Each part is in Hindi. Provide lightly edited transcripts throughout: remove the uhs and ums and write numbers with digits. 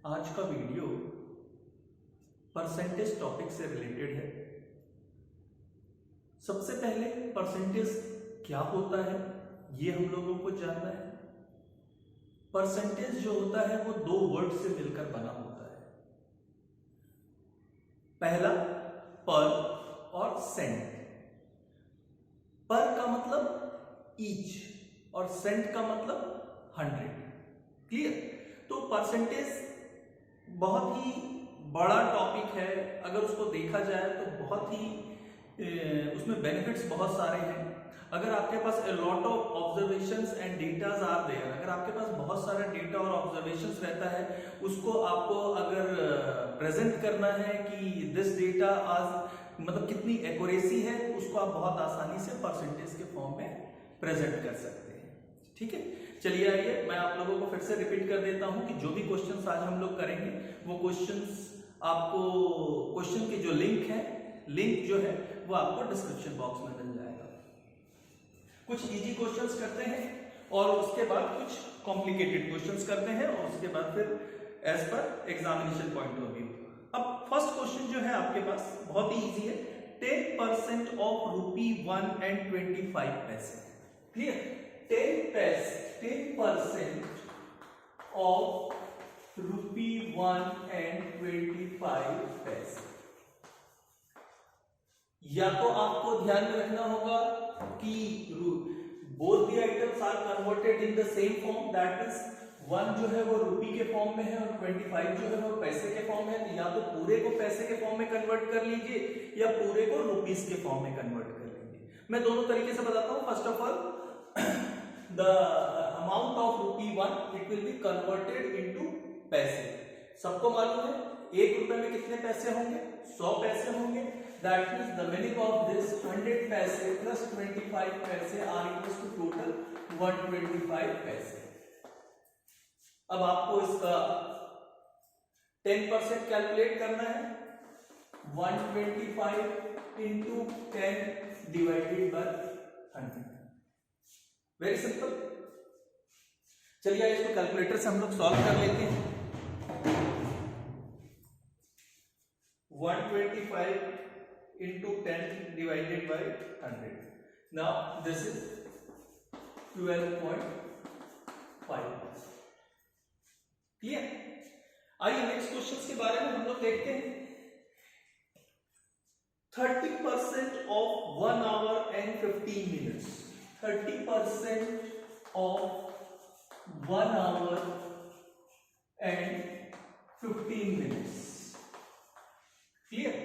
आज का वीडियो परसेंटेज टॉपिक से रिलेटेड है। सबसे पहले परसेंटेज क्या होता है ये हम लोगों को जानना है। परसेंटेज जो होता है वो दो वर्ड से मिलकर बना होता है। पहला पर और सेंट। पर का मतलब ईच और सेंट का मतलब 100। क्लियर? तो परसेंटेज बहुत ही बड़ा टॉपिक है। अगर उसको देखा जाए तो बहुत ही उसमें बेनिफिट्स बहुत सारे हैं। अगर आपके पास a lot of observations and data are there, अगर आपके पास बहुत सारा डेटा और ऑब्जर्वेशंस रहता है, उसको आपको अगर प्रेजेंट करना है कि दिस डेटा आज मतलब कितनी एक्यूरेसी है, उसको आप बहुत आसानी से परसेंटेज के फॉर्म में प्रेजेंट कर सकते हैं। ठीक है, चलिए आइए मैं आप लोगों को फिर से रिपीट कर देता हूं कि जो भी क्वेश्चंस आज हम लोग करेंगे वो क्वेश्चंस आपको क्वेश्चन के जो लिंक जो है वो आपको डिस्क्रिप्शन बॉक्स में मिल जाएगा। कुछ इजी क्वेश्चंस करते हैं और उसके बाद कुछ कॉम्प्लिकेटेड क्वेश्चंस करते हैं और उसके बाद फिर as per examination point of view. अब फर्स्ट क्वेश्चन जो है आपके पास बहुत ही इजी है। 10% ऑफ ₹1 and 25 पैसे। क्लियर? 10% of ₹1 and 25 पैसे। या तो आपको ध्यान में रखना होगा कि both the items are converted in the same form, that is 1 जो है वो रुपी के फॉर्म में है और 25 जो है वो पैसे के फॉर्म में है। या तो पूरे को पैसे के फॉर्म में कन्वर्ट कर लीजिए या पूरे को रुपीस के फॉर्म में कन्वर्ट कर लीजिए। मैं दोनों तरीके से बताता हूं। First of all the amount of ₹1 it will be converted into पैसे। सबको मालूम है 1 रुपए में कितने पैसे होंगे? 100 पैसे होंगे। That means the meaning of this 100 पैसे plus 25 पैसे are equals to total 125 पैसे। अब आपको इसका 10% कैलकुलेट करना है। 125 into 10 divided by 100। Very simple. चलिए इसको कैलकुलेटर से हम लोग सॉल्व कर लेते हैं। 125 into 10 divided by 100। Now this is 12.5। Clear? आइए नेक्स्ट क्वेश्चन के बारे में हम लोग देखते हैं। 30% of 1 hour and 15 minutes। 30% of 1 hour and 15 minutes। Clear?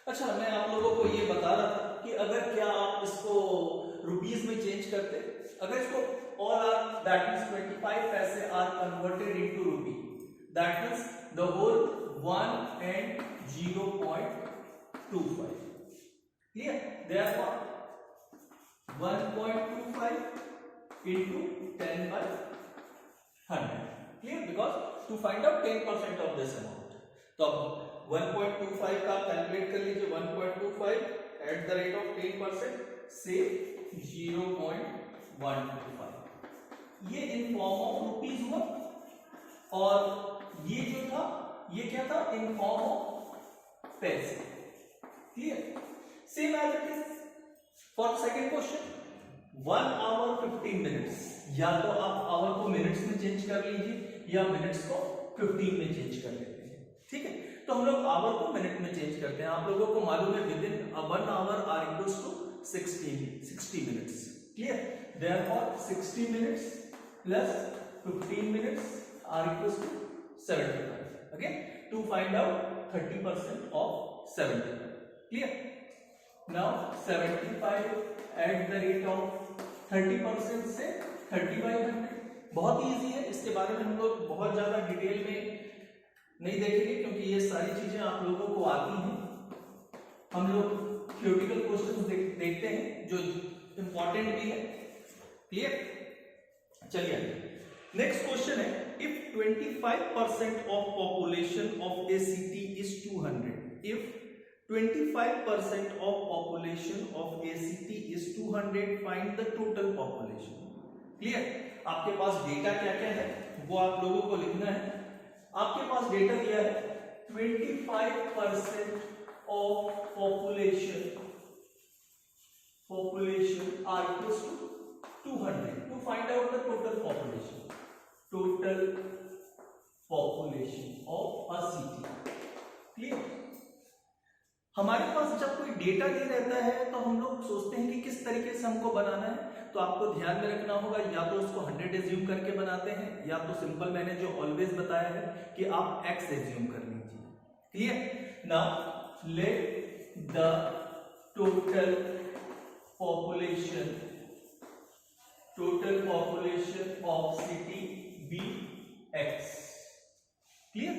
अच्छा, मैं आप लोगों को ये बता रहा था कि अगर क्या आप इसको रुपीस में चेंज करते, अगर इसको ऑल आर दैट मींस 25 पैसे are converted into rupee, that means the whole 1 and 0.25। Clear? Therefore 1.25 into 10 by 100। Clear? Because to find out 10% of this amount, तो 1.25 का कैलकुलेट कर लीजिए। 1.25 at the rate of 10% से 0.125। ये इन फॉर्म ऑफ रुपीज हुआ और ये जो था ये क्या था? इन फॉर्म ऑफ पैसे। Clear? Same as it is for second question. 1 hour 15 minutes। या तो आप आवर को मिनट्स में चेंज कर लीजिए या मिनट्स को 15 में चेंज कर लेते हैं। ठीक है, तो हम लोग आवर को मिनट में चेंज करते हैं। आप लोगों को मालूम है within 1 hour are equals to 60 minutes. Clear? Therefore 60 minutes plus 15 minutes are equals to 75। Okay, to find out 30% of 75। Clear? Now 75 at the rate of 30% से 30/100। बहुत इजी है, इसके बारे में हम लोग बहुत ज्यादा डिटेल में नहीं देखेंगे क्योंकि ये सारी चीजें आप लोगों को आती हैं। हम लोग थ्योरेटिकल क्वेश्चंस देखते हैं जो इंपॉर्टेंट भी है। क्लियर? चलिए नेक्स्ट क्वेश्चन है। If 25% of population of A city is 200, if 25% of population of a city is 200, find the total population। Clear? आपके पास डेटा क्या क्या है वो आप लोगों को लिखना है। आपके पास डेटा दिया है 25% of population are equals to 200 to find out the total population of a city. Clear? हमारे पास जब कोई डेटा दे रहता है तो हम लोग सोचते हैं कि किस तरीके से हमको बनाना है, तो आपको ध्यान में रखना होगा या तो उसको 100 एज्यूम करके बनाते हैं, या तो सिंपल मैंने जो ऑलवेज बताया है कि आप x एज्यूम कर लीजिए। Clear? Now let the total population of city be x। Clear?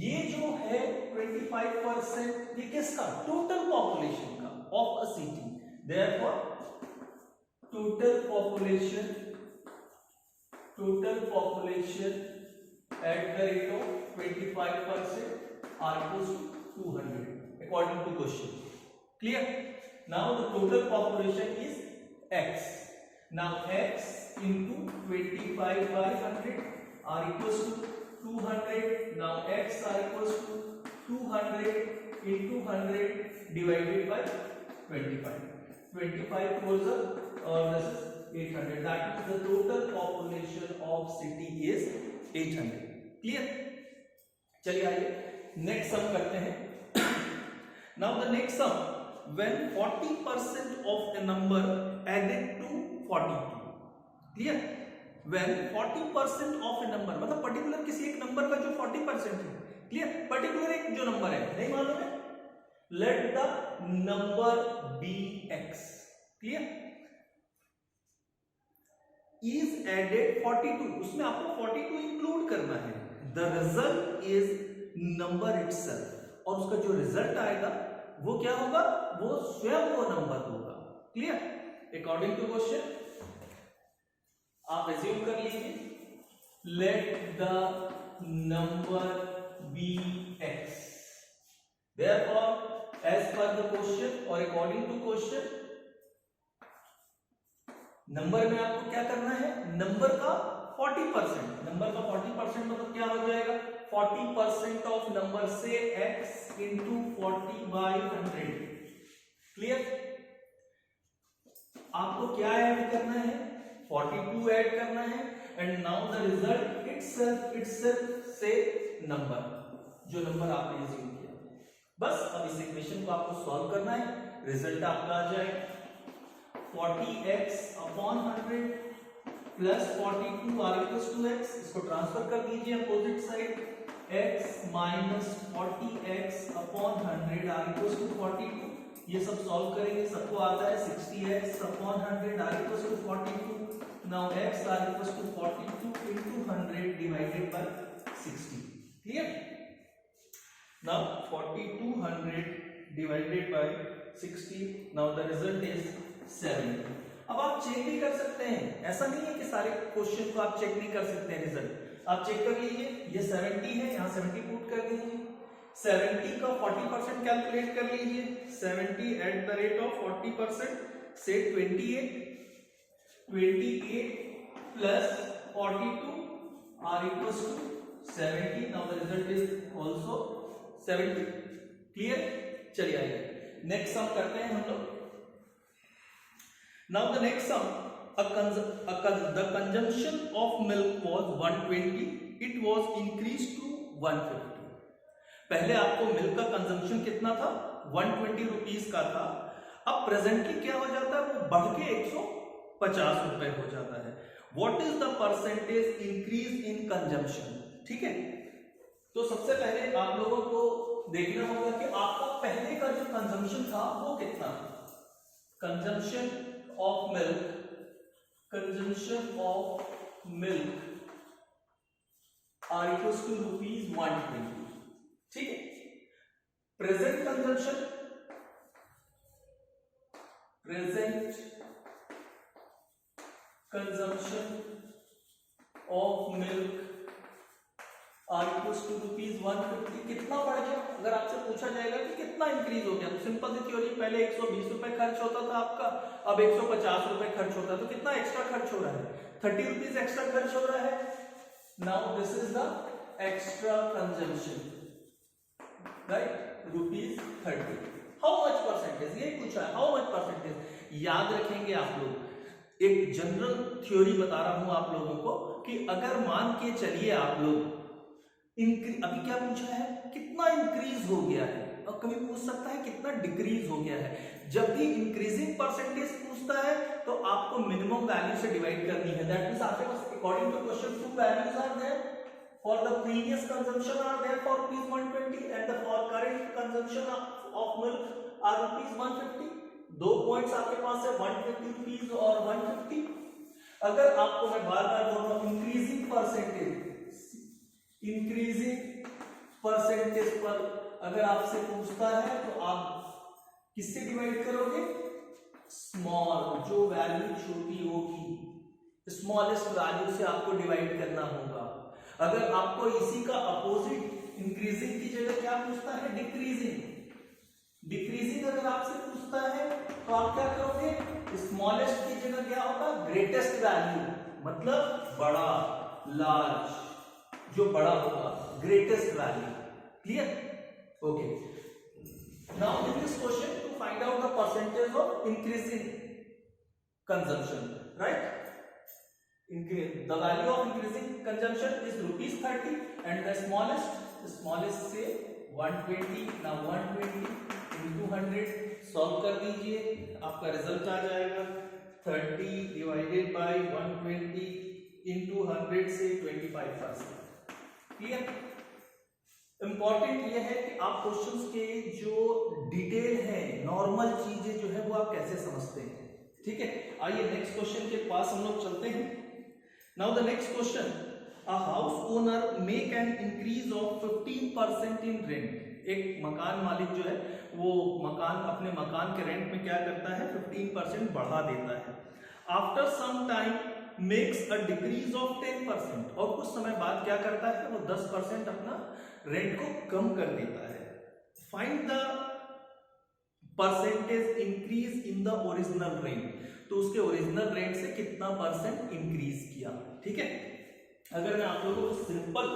ये जो है 25% ये किसका? टोटल पॉपुलेशन का of a city. Therefore total population at the rate of 25% are equals to 200 according to question. Clear? Now the total population is x. Now x into 25 by 100 are equals to 200. Now x are equals to 200 into 100 divided by 25. 25 goes up, this is 800. That is the total population of city is 800. Clear? चलिए आइए नेक्स्ट सम करते हैं। Now the next sum, when 40% of a number added to 42. Clear? When 40% of a number, मतलब पर्टिकुलर किसी एक नंबर का जो 40% है। क्लियर? पर्टिकुलर एक जो नंबर है नहीं मालूम है, let the number be x. Clear? Is added 42, उसमें आपको 42 इंक्लूड करना है। The result is number itself, और उसका जो रिजल्ट आएगा वो क्या होगा? वो स्वयं वो नंबर होगा। क्लियर? अकॉर्डिंग टू क्वेश्चन आप एज्यूम कर लीजिए, let the number be x. Therefore as per the question और अकॉर्डिंग टू क्वेश्चन नंबर में आपको क्या करना है? नंबर का 40%, नंबर का 40% मतलब क्या हो जाएगा? 40% ऑफ नंबर से x इंटू 40 बाई 100। क्लियर? आपको क्या ऐड करना है? 42 ऐड करना है, and now the result itself से नंबर, जो नंबर आपने एज्यूम किया। बस अब इस इक्वेशन को आपको सॉल्व करना है, रिजल्ट आपका आ जाएगा 40x upon 100 plus 42 are equals to x। इसको ट्रांसफर कर दीजिए opposite side, x minus 40x upon 100 are equals to 42। ये सब सॉल्व करेंगे, सबको आता है 60x upon 100 are equals to 42। Now x are equals to 42 into 100 divided by 60। Clear? Now 4200 divided by 60, now the result is 70। अब आप चेक भी कर सकते हैं, ऐसा नहीं है कि सारे क्वेश्चन को आप चेक नहीं कर सकते हैं। रिजल्ट आप चेक कर लीजिए, ये 70 है, यहाँ 70 पुट कर दीजिए, 70 का 40% कैलकुलेट कर लीजिए, 70 एट द रेट ऑफ 40% से 28 plus 42 are equals to 70। Now the result is also 70। Clear? चलिए आइए नेक्स्ट सम करते हैं हम लोग। Now the next sum, the consumption of milk was 120, it was increased to 150। पहले आपको मिल्क का कंजम्पशन कितना था? 120 रुपीज का था। अब प्रेजेंटली क्या हो जाता है? वो बढ़ के 150 रुपए हो जाता है। What is the percentage increase in consumption? ठीक है, तो सबसे पहले आप लोगों को देखना होगा कि आपका पहले का जो कंजम्पशन था वो कितना था। Consumption of milk are equals to rupees 120। ठीक है? Present consumption of milk are equals to rupees 150। कितना बढ़ गया? अगर आपसे पूछा जाएगा कि कितना इंक्रीज हो गया, तो सिंपल सी थ्योरी, पहले 120 रुपए खर्च होता था आपका, अब 150 रुपए खर्च होता है, तो कितना एक्स्ट्रा खर्च हो रहा है? 30 रुपीज एक्स्ट्रा खर्च हो रहा है। Now this is the extra consumption, right? ₹30. How much percentage? ये पूछा है, how much percentage? याद रखेंगे आप लोग, एक जनरल थ्योरी बता रहा हूं आप लोगों को कि अगर मान के चलिए आप लोग अभी क्या पूछा है, कितना इंक्रीज हो गया है, और कभी पूछ सकता है कितना डिक्रीज हो गया है। जब भी इंक्रीजिंग परसेंटेज पूछता है तो आपको मिनिमम वैल्यू से डिवाइड करनी है। दैट मींस आपके पास according to question two values are there, for the previous consumption are there for ₹120 and the for current consumption of milk are ₹150। दो पॉइंट्स आपके पास है, ₹120 और 150। अगर आपको मैं बार बार बोल रहा हूं इंक्रीजिंग परसेंटेज पर अगर आपसे पूछता है तो आप किससे डिवाइड करोगे, स्मॉल, जो वैल्यू छोटी होगी स्मॉलेस्ट वैल्यू से आपको डिवाइड करना होगा। अगर आपको इसी का अपोजिट इंक्रीजिंग की जगह क्या पूछता है, डिक्रीजिंग अगर आपसे पूछता है तो आप क्या करोगे, स्मॉलेस्ट की जगह क्या होगा, ग्रेटेस्ट वैल्यू, मतलब बड़ा, लार्ज, जो बड़ा होगा, greatest value. Clear? Okay, now in this question to find out the percentage of increasing consumption, right? The value of increasing consumption is ₹30 and the smallest say 120। now 120 into 100 solve कर दीजिए, आपका रिजल्ट आ जाएगा 30 डिवाइडेड बाय 120 into 100 से 25%। क्लियर? इंपॉर्टेंट ये है कि आप क्वेश्चंस के जो डिटेल है, नॉर्मल चीजें जो है वो आप कैसे समझते हैं। ठीक है, आइए नेक्स्ट क्वेश्चन के पास हम लोग चलते हैं। Now the next question, a house owner make an increase of 15% in rent। एक मकान मालिक जो है वो अपने मकान के रेंट में क्या करता है, 15% बढ़ा देता है। After some time makes a decrease of 10%, और कुछ समय बाद क्या करता है, वो 10% अपना रेंट को कम कर देता है। Find the percentage increase in the original rent, तो उसके ओरिजिनल रेंट से कितना परसेंट इंक्रीज किया। ठीक है, अगर मैं आप लोगों को सिंपल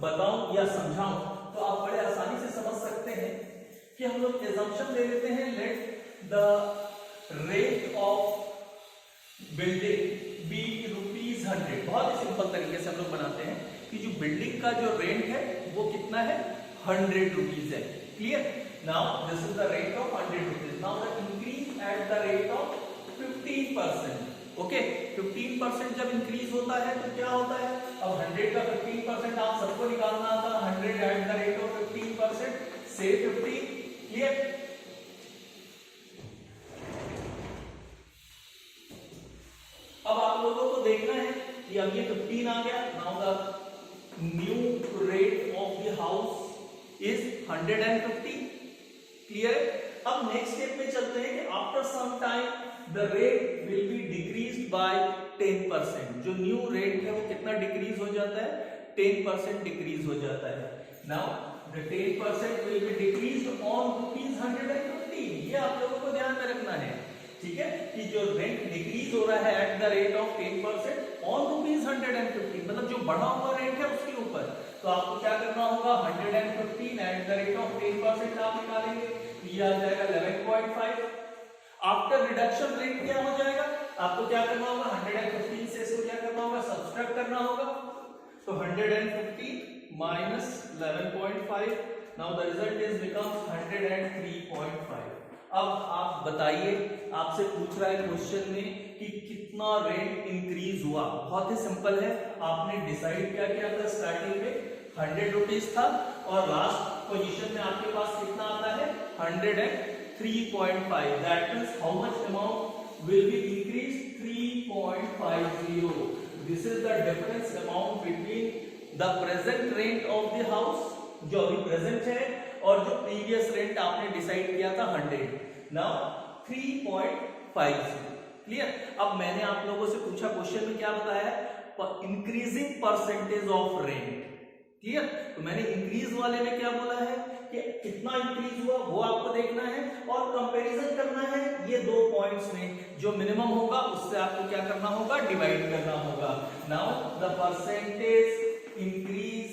बताऊं या समझाऊं तो आप बड़े आसानी से समझ सकते हैं कि हम लोग एजम्पशन ले लेते हैं, let the rate of building be ₹100। बहुत ही सिंपल तरीके से हम लोग बनाते हैं कि जो बिल्डिंग का जो रेंट है वो कितना है, ₹100 है। Clear? Now this is the rate of ₹100। Now the increase at the rate of 15%। Okay, 15% जब इंक्रीज होता है तो क्या होता है, अब 100 का 15% आप सबको निकालना था, 100 एट द रेट ऑफ 15% से 50। क्लियर? अब आप लोगों को देखना है कि अब ये 15 आ गया। Now the new rate of the house is 150। Clear? अब नेक्स्ट स्टेप में चलते हैं कि after some time the rate will be decreased by 10%। जो न्यू रेट है वो कितना डिक्रीज हो जाता है, 10% डिक्रीज हो जाता है। now the 10% will be decreased on ₹150। ये आप लोगों को ध्यान में रखना है। ठीक है, कि जो रेंट डिक्रीज हो रहा है eight the rate of 10% on ₹150, मतलब जो बढ़ा हुआ रेंट है उसके ऊपर, तो आपको क्या करना होगा, 115 एट द रेट ऑफ 10% आप निकालेंगे, ये आ जाएगा 11.5। आफ्टर रिडक्शन रेट क्या हो जाएगा, आपको क्या करना होगा, 115 से इसको क्या करना होगा, सब्सट्रैक्ट करना होगा, तो 115 minus 11.5। Now the result is becomes 103.5। अब आप बताइए, आपसे पूछ रहा है क्वेश्चन में कि कितना रेंट इंक्रीज हुआ। बहुत ही सिंपल है, आपने डिसाइड क्या किया था, स्टार्टिंग में ₹100 था और लास्ट पोजीशन में आपके पास कितना आता है, 103.5। that means how much amount will be increased, 3.50। this is the difference amount between the present rent of the house, जो अभी प्रेजेंट है, और जो प्रीवियस रेंट आपने डिसाइड किया था 100। नाउ 3.50। क्लियर? अब मैंने आप लोगों से पूछा क्वेश्चन में क्या बताया, increasing percentage of rent. Clear? तो मैंने इंक्रीज वाले में क्या बोला है कि कितना इंक्रीज हुआ वो आपको देखना है और कंपैरिजन करना है ये दो पॉइंट्स में, जो मिनिमम होगा उससे आपको क्या करना होगा, डिवाइड करना होगा। Now the percentage increase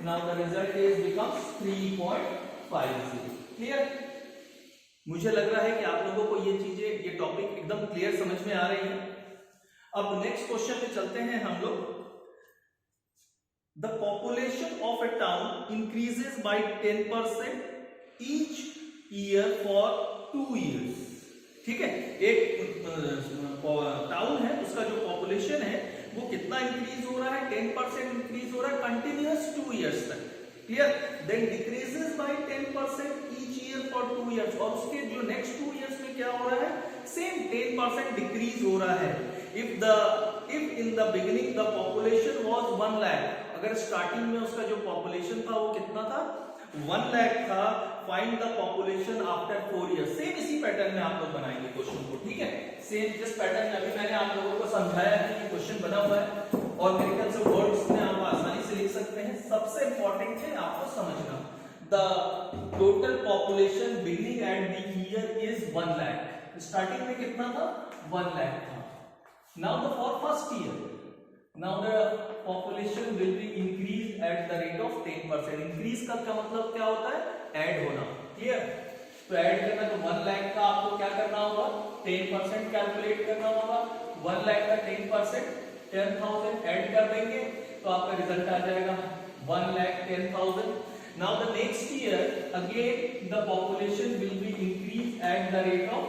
Now the result is becomes 3.50. Clear? मुझे लग रहा है कि आप लोगों को ये चीजें, ये टॉपिक एकदम क्लियर समझ में आ रही है। अब नेक्स्ट क्वेश्चन पे चलते हैं हम लोग। The population of a town increases by 10% each year for 2 years। ठीक है, एक टाउन है, उसका जो पॉपुलेशन है वो कितना इंक्रीज हो रहा है, 10% इंक्रीज हो रहा है कंटिन्यूअस 2 years तक। Clear? Then decreases by 10% each year for 2 years, और उसके जो नेक्स्ट 2 years में क्या हो रहा है, सेम 10% डिक्रीज हो रहा है। if in the beginning the population was 1 lakh, अगर स्टार्टिंग में उसका जो पॉपुलेशन था वो कितना था, 1 lakh था, find the population after 4 years। Same इसी पैटर्न में आप लोग बनाएंगे क्वेश्चन को। ठीक है, सेम जिस पैटर्न में अभी मैंने आप लोगों को समझाया है कि क्वेश्चन बना हुआ है, और मेरे ख्याल से वर्ड्स में आप आसानी से लिख सकते हैं। सबसे इंपॉर्टेंट है आपको समझना, the total population beginning at the year is 1 lakh। Starting में कितना था, 1 lakh था। Now the for first year, now the population will be increased at the rate of 10%। increase का क्या मतलब क्या होता है, ऐड होना। क्लियर? तो ऐड करना, तो 1 lakh का आपको क्या करना होगा, 10% कैलकुलेट करना होगा। 1 lakh का 10% 10,000 ऐड कर देंगे तो आपका रिजल्ट आ जाएगा 1,10,000। Now the next year again the population will be increased at the rate of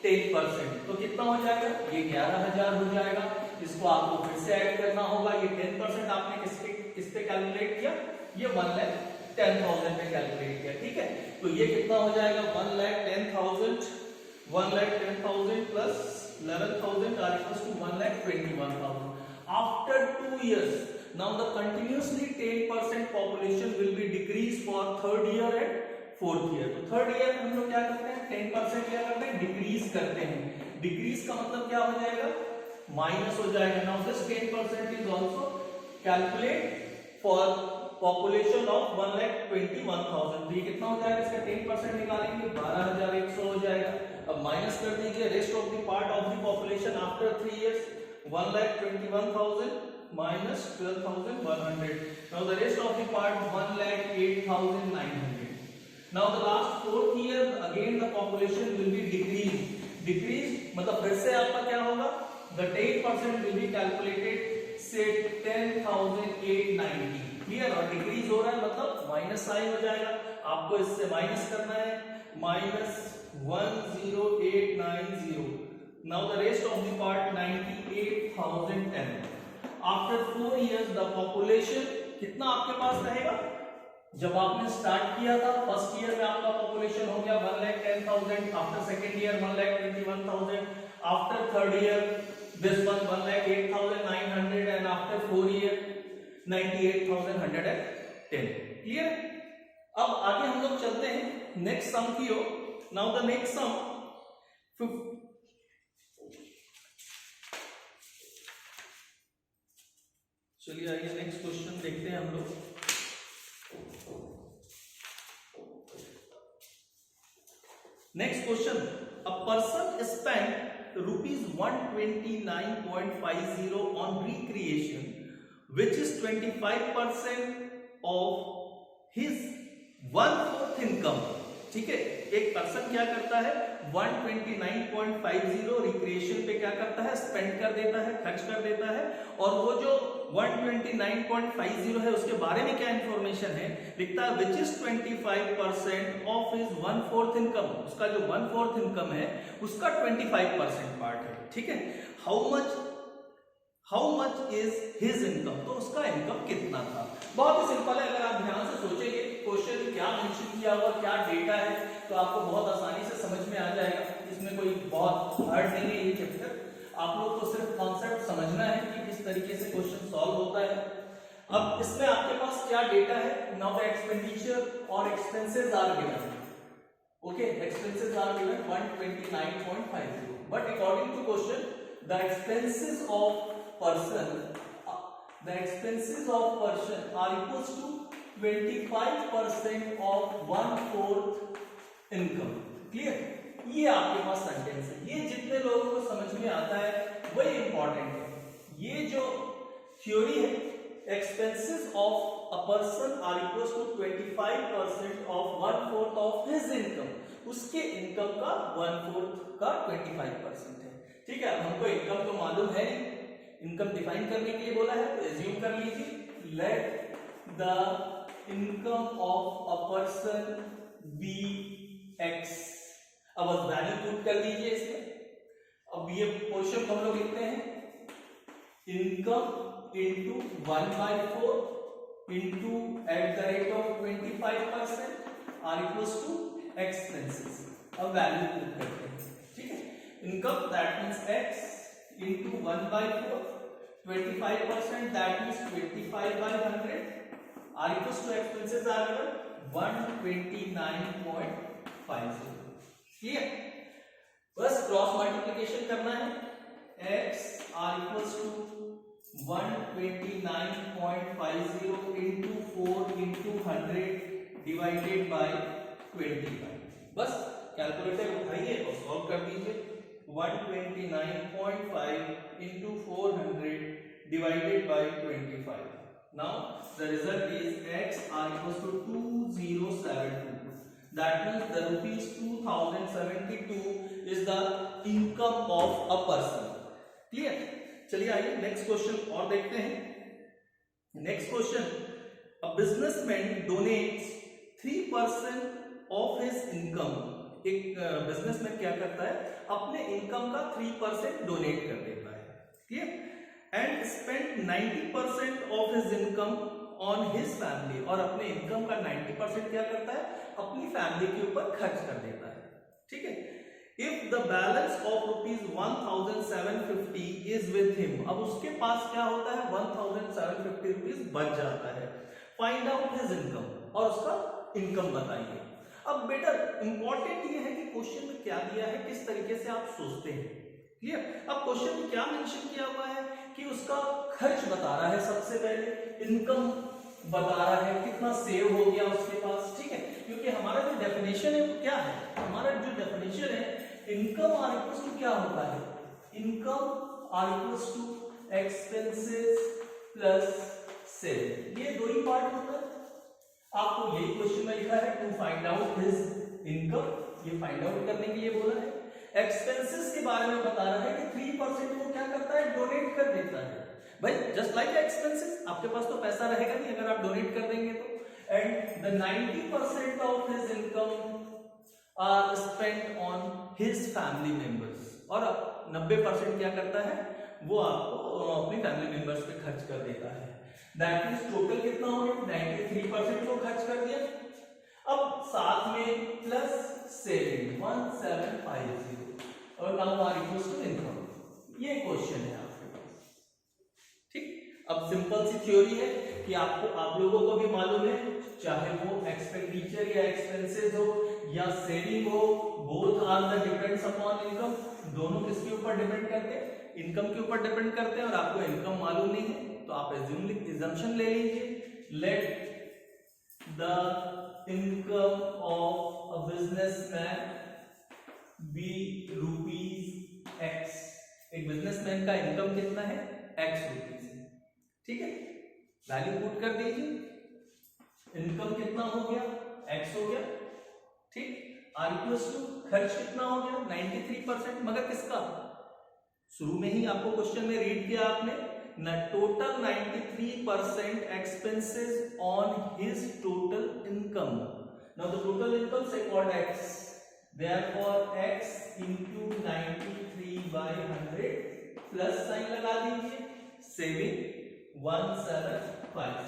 10%। तो कितना हो जाएगा, ये 11,000 हो जाएगा। इसको आपको फिर से ऐड करना होगा। ये 10% आपने किस पे कैलकुलेट किया, ये 1,10,000 पे कैलकुलेट किया। ठीक है, तो ये कितना हो जाएगा, 1,10,000 plus 11,000 are equals to 1,21,000। After 2 years, now the continuously 10% population will be decreased for 3rd year and 4th year। तो 3rd year हम लोग क्या करते हैं, 10% क्या करते हैं, डिक्रीज करते हैं। डिक्रीज का मतलब क्या हो जाएगा, माइनस हो जाएगा। Now this 10% is also calculate for population of 1,21,000। तो ये कितना हो जाएगा, इसका 10% निकालेंगे 12,100 हो जाएगा। अब माइनस कर दीजिए rest of the part of the population after 3 years, 1,21,000 minus 12,100। now the rest of the part 1,08,900। now the last 4th year again the population will be decreased मतलब फिर से आपका क्या होगा, the 10% will be calculated say 10,890। Clear? और डिक्रीज हो रहा है मतलब माइनस साइन हो जाएगा, आपको इससे माइनस करना है, -10890। now the rest of the part 98,010। after 4 years the population कितना आपके पास रहेगा, जब आपने स्टार्ट किया था फर्स्ट ईयर में आपका पॉपुलेशन हो गया 1,10,000, after second year 1,21,000, after third year this one 1,08,900 and after 4 year 98,110। Clear? अब आगे हम लोग चलते हैं नेक्स्ट सम की ओर। नाउ द नेक्स्ट सम, चलिए आइए नेक्स्ट क्वेश्चन देखते हैं हम लोग। Next question, a person spend ₹129.50 on recreation which is 25% of his 1/4 income. ठीक है, एक पर्सन क्या करता है, 129.50 रिक्रिएशन पे क्या करता है, स्पेंड कर देता है, खर्च कर देता है। और वो जो 129.50 है उसके बारे में क्या इंफॉर्मेशन है, लिखता है which is 25% of his 1/4 income. उसका जो 1/4 इनकम है उसका 25% पार्ट है। ठीक है, how much is his income, तो उसका इनकम कितना था। बहुत ही सिंपल है, अगर आप ध्यान से सोचेंगे क्वेश्चन क्या मेंशन किया हुआ, क्या डेटा है, तो आपको बहुत आसानी से समझ में आ जाएगा। इसमें कोई बहुत हार्ड नहीं है ये चैप्टर, आप लोग को सिर्फ कॉन्सेप्ट समझना है कि किस तरीके से क्वेश्चन सॉल्व होता है। अब इसमें आपके पास क्या डेटा है, नाउ द एक्सपेंडिचर और expenses are given. Okay, expenses are given 129.50, but according to question the expenses of person are equals to 25% of 1/4 income. Clear? ये आपके पास सेंटेंस है, ये जितने लोगों को समझ में आता है वही इंपॉर्टेंट है। ये जो थ्योरी है expenses of a person are equals to 25% of 1/4 of his income, उसके इनकम का 1/4 का 25% है। ठीक है, अब हमको इनकम तो मालूम है नहीं, इनकम डिफाइन करने के लिए बोला है, तो एज्यूम कर लीजिए let the income of a person be x. अब वैल्यू पुट कर दीजिए इसमें। अब ये पोर्शन को हम लोग लिखते हैं income into 1/4 into at the rate of 25% are equals to expenses. अब वैल्यू पुट करते हैं। ठीक है, income that means x into 1/4 25% that means 25/100 are equals to expenses are 129.50। Clear? बस क्रॉस मल्टीप्लिकेशन करना है, x are equals to 129.50 into 4 into 100 divided by 25। बस कैलकुलेटर उठाइए और सॉल्व कर दीजिए। 129.5 into 400 divided by 25। Now the result is x are equals to 2072। That means the rupees 2072 is the income of a person. Clear? चलिए आइए नेक्स्ट क्वेश्चन और देखते हैं। Next question, a businessman donates 3% of his income। एक बिजनेसमैन क्या करता है, अपने इनकम का 3% डोनेट कर देता है। Clear? And spend 90% of his income on his family, और अपने इनकम का 90% क्या करता है, अपनी फैमिली के ऊपर खर्च कर देता है। ठीक है, if the balance of ₹1750 is with him, अब उसके पास क्या होता है, 1750 रुपीज बच जाता है। फाइंड आउट हिज इनकम, और उसका इनकम बताइए। अब बेटा इंपॉर्टेंट ये है कि क्वेश्चन में क्या दिया है, किस तरीके से आप सोचते हैं। क्लियर? अब क्वेश्चन में क्या मेंशन किया हुआ है कि उसका खर्च बता रहा है, सबसे पहले इनकम बता रहा है, कितना सेव हो गया उसके पास। ठीक है, क्योंकि हमारा जो डेफिनेशन है वो क्या है, हमारा जो डेफिनेशन है इनकम आर इक्वल्स टू क्या होता है, income are equals to expenses plus save. ये दो ही पार्ट होता है। आपको यही क्वेश्चन में लिखा है to find out his income, ये फाइंड आउट करने के लिए बोला है। एक्सपेंसेस के बारे में बता रहा है कि 3% वो क्या करता है, डोनेट कर देता है। भाई जस्ट लाइक एक्सपेंसेस, आपके पास तो पैसा रहेगा नहीं अगर आप डोनेट कर देंगे तो। And the 90% of his income are spent on his family members, और 90% क्या करता है, वो आपको अपनी फैमिली मेंबर्स पे खर्च कर देता है। दैट मींस टोटल कितना हो गया, 93% को खर्च कर दिया। अब साथ में प्लस सेविंग 1750, और now are equals to income. ये क्वेश्चन है आपके पास। ठीक, अब सिंपल सी थ्योरी है कि आपको, आप लोगों को भी मालूम है, चाहे वो एक्सपेंडिचर या एक्सपेंसेस हो या सेविंग हो, both are the depends upon income. दोनों किसके ऊपर डिपेंड करते हैं, इनकम के ऊपर डिपेंड करते हैं। और आपको इनकम मालूम नहीं है तो आप एजम्पशन ले लीजिए, let the income of a businessman be ₹X। एक बिजनेसमैन का इनकम कितना है, X रुपीज है। ठीक है, वैल्यू पुट कर दीजिए, इनकम कितना हो गया, X हो गया। ठीक, आर इक्वल्स टू खर्च कितना हो गया, 93%, मगर किसका, शुरू में ही आपको क्वेश्चन में रीड किया आपने ना, total 93% expenses on his total income. Now the total income से called X, therefore X into 93/100 plus sign लगा दीजिए, सेविंग 1750।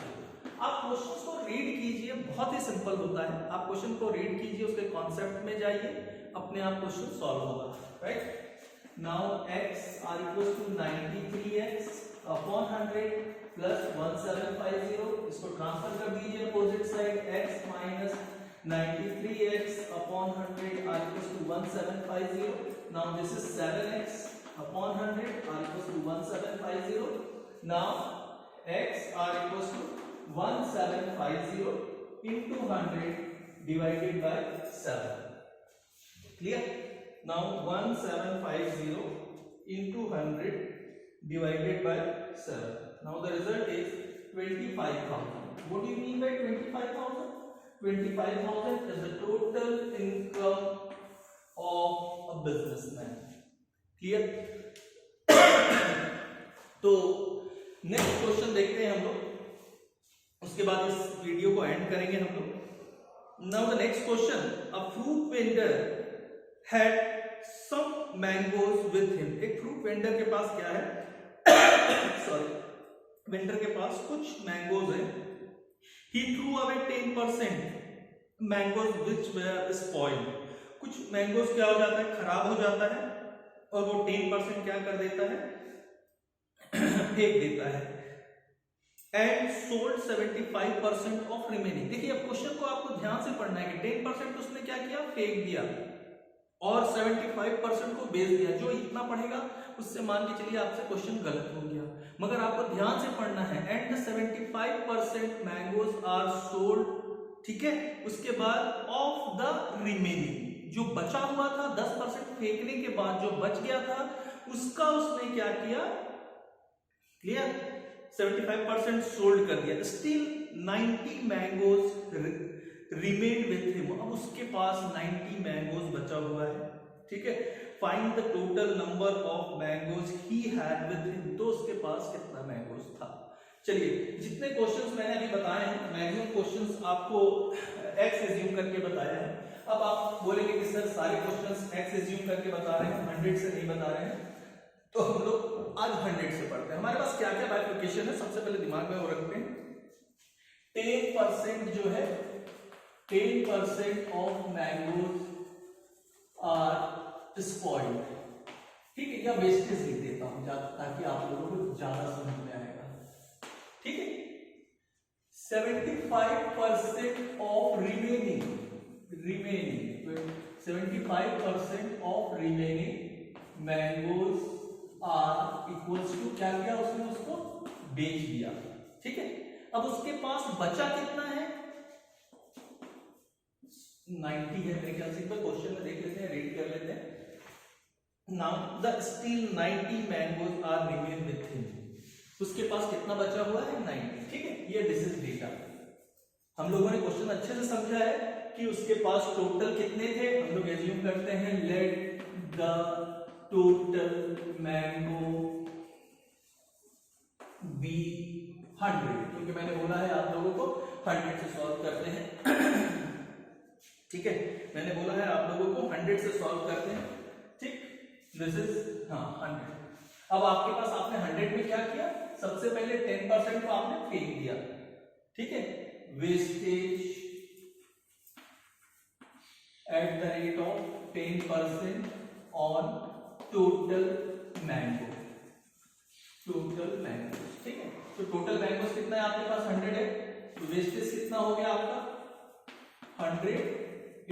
आप क्वेश्चन को रीड कीजिए, बहुत ही सिंपल होता है। आप क्वेश्चन को रीड कीजिए, उसके कॉन्सेप्ट में जाइए, अपने आप क्वेश्चन सॉल्व होगा। Right, now x are equals to 93x upon 100 plus 1750, इसको ट्रांसफर कर दीजिए opposite side, x minus 93x upon 100 are equals to 1750. Now this is 7x upon 100 are equals to 1750. Now x are equals to 1750 into 100 divided by 7. Clear? Now 1750 into 100 divided by 7. Now the result is 25,000. What do you mean by 25,000? 25,000 is the total income of a businessman. Clear? तो नेक्स्ट क्वेश्चन देखते हैं हम लोग, उसके बाद इस वीडियो को एंड करेंगे हम लोग. Now the next question, a fruit vendor had some mangoes with him. एक फ्रूट वेंडर के पास क्या है? सॉरी, वेंडर के पास कुछ मैंगोज है. He threw away 10% mangoes which were spoiled. कुछ मैंगोज क्या हो जाता है? खराब हो जाता है, और वो 10% क्या कर देता है? फेंक देता है. And sold 75% of remaining. देखिए अब क्वेश्चन को आपको ध्यान से पढ़ना है कि 10% उसने क्या किया? फेंक दिया, और 75% को बेच दिया. जो इतना पढ़ेगा उससे मान के चलिए आपसे क्वेश्चन गलत हो गया, मगर आपको ध्यान से पढ़ना है. And 75% mangoes are sold. ठीक है, उसके बाद ऑफ द रिमेनिंग, जो बचा हुआ था 10% फेंकने के बाद जो बच गया था, उसका उसने क्या किया? क्लियर? 75% सोल्ड कर दिया. Still 90 mangoes remain with him. अब उसके पास 90 मैंगोज बचा हुआ है. ठीक है, find the total number of mangoes he had with him. तो उसके पास कितना मैंगोज था? चलिए, जितने क्वेश्चंस मैंने अभी बताए हैं, मैक्सिमम क्वेश्चंस आपको एक्स एज्यूम करके बताया है. अब आप बोलेंगे कि सर सारे क्वेश्चंस एक्स एज्यूम करके बता रहे हैं, 100 से नहीं बता रहे हैं. तो हम लोग आज 100 से पढ़ते हैं. हमारे पास क्या क्या बाइफिकेशन है, सबसे पहले दिमाग में वो रखते हैं. 10% जो है, 10% ऑफ मैंगोज आर स्पॉइल्ड. ठीक है, या वेस्टेज लिख देता हूं ताकि आप लोगों को ज्यादा समझ में आएगा. ठीक है, 75% of remaining 75% of remaining mangoes are equals to, क्या किया उसने? उसको बेच दिया. ठीक है, अब उसके पास बचा कितना है? 90 है मेरे ख्याल से. एक बार क्वेश्चन में देख लेते हैं, रीड कर लेते हैं. Now the still 90 mangoes are remain with him. उसके पास कितना बचा हुआ है? 90. ठीक है, ये दिस इज डेटा. हम लोगों ने क्वेश्चन अच्छे से समझा है कि उसके पास टोटल कितने थे. हम लोग एज्यूम करते हैं let the total mango be 100, क्योंकि मैंने बोला है आप लोगों को 100 से सॉल्व करते हैं. ठीक है, मैंने बोला है आप लोगों को 100 से सॉल्व करते हैं. ठीक, दिस इज 100. अब आपके पास, आपने 100 में क्या किया? सबसे पहले 10% को आपने फेंक दिया. ठीक है, wastage eight the rate of 10% on total mango. ठीक है, तो टोटल मैंगोस कितना है आपके पास? 100 है. तो वेस्टेज कितना हो गया आपका? 100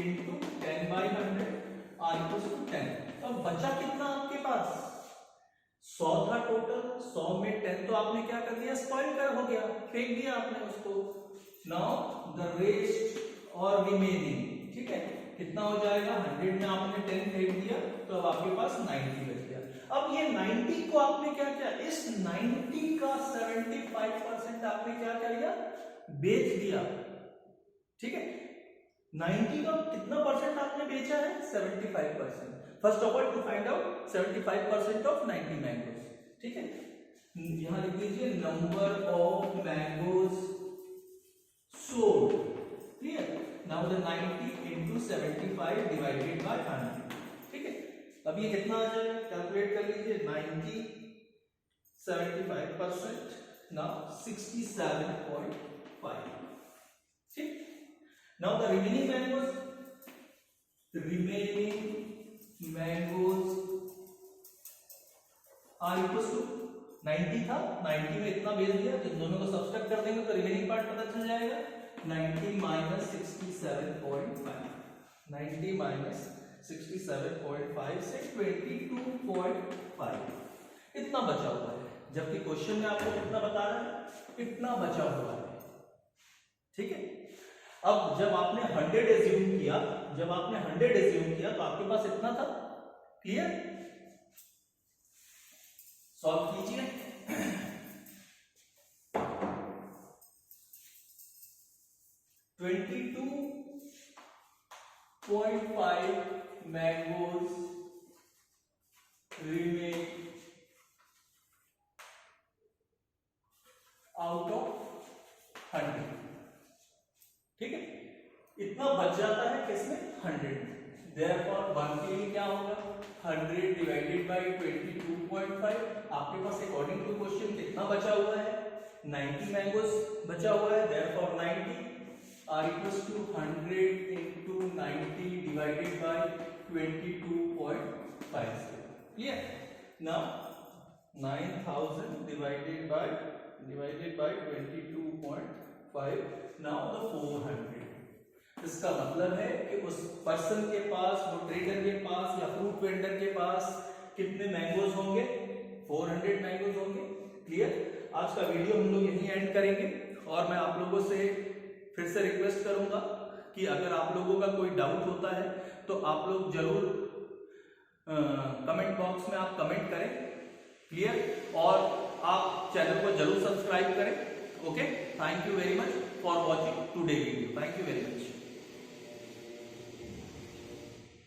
इंटू 10/100 आर इक्वल्स टू 10. तो बचा कितना आपके पास? 100 था टोटल. 100 में 10 तो आपने क्या कर दिया? स्पॉइल कर हो गया, फेंक दिया आपने उसको. नाउ द रेस्ट और रिमेनिंग. ठीक है, कितना हो जाएगा? 100 में आपने 10 फेंक दिया, तो अब आपके पास 90 बच गया. अब ये 90 को आपने क्या किया? इस 90 का 75% आपने क्या कर दिया? बेच दिया. ठीक है, 90 का कितना परसेंट आपने बेचा है? 75%. First of all to find out 75% of 90 mangoes. ठीक है, यहां लिख लीजिए number of mangoes sold. Clear? Now the 90 into 75 divided by 100. ठीक है, अब ये कितना आ जाएगा? कैलकुलेट कर लीजिए. 90 75%, नाउ 67.5. ठीक, now the remaining mangoes are equal to 90 था. 90 में इतना बेच दिया, इन दोनों को सब्सट्रैक्ट कर देंगे तो रिमेनिंग पार्ट पता चल जाएगा. 90 minus 67.5. 90 minus 67.5 से 22.5 इतना बचा हुआ है. जबकि क्वेश्चन में आपको कितना बता रहा है? इतना बचा हुआ है. ठीक है, अब जब आपने 100 एज्यूम किया, तो आपके पास इतना था. क्लियर? सॉल्व कीजिए. 0.5 मैंगोज remain out of 100। ठीक है, इतना बच जाता है किसमें 100। Therefore 1 के लिए क्या होगा 100 डिवाइडेड बाई 22.5। आपके पास अकॉर्डिंग टू क्वेश्चन कितना बचा हुआ है 90 मैंगोज बचा हुआ है। Therefore 90 are equals to 100 into 90 divided by 22.5। Clear? Now 9000 divided by 22.5। Now the 400। इसका मतलब है कि उस पर्सन के पास, वो ट्रेडर के पास या फ्रूट वेंडर के पास कितने मैंगोज होंगे 400 मैंगोज होंगे। क्लियर? आज का वीडियो हम लोग यहीं एंड करेंगे और मैं आप लोगों से फिर से रिक्वेस्ट करूंगा कि अगर आप लोगों का कोई डाउट होता है तो आप लोग जरूर कमेंट बॉक्स में आप कमेंट करें। क्लियर? और आप चैनल को जरूर सब्सक्राइब करें। Okay, thank you very much for watching today video. Thank you very much.